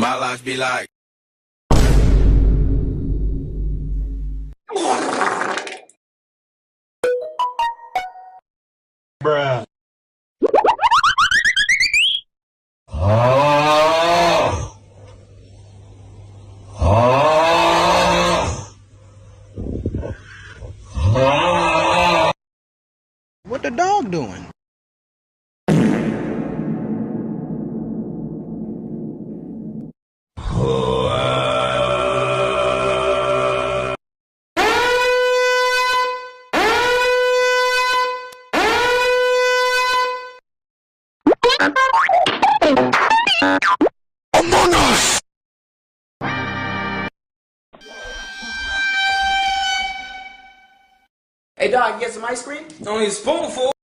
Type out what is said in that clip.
My life be like. Bruh. What the dog doing? Among Us! Hey dog, you get some ice cream? Only a spoonful.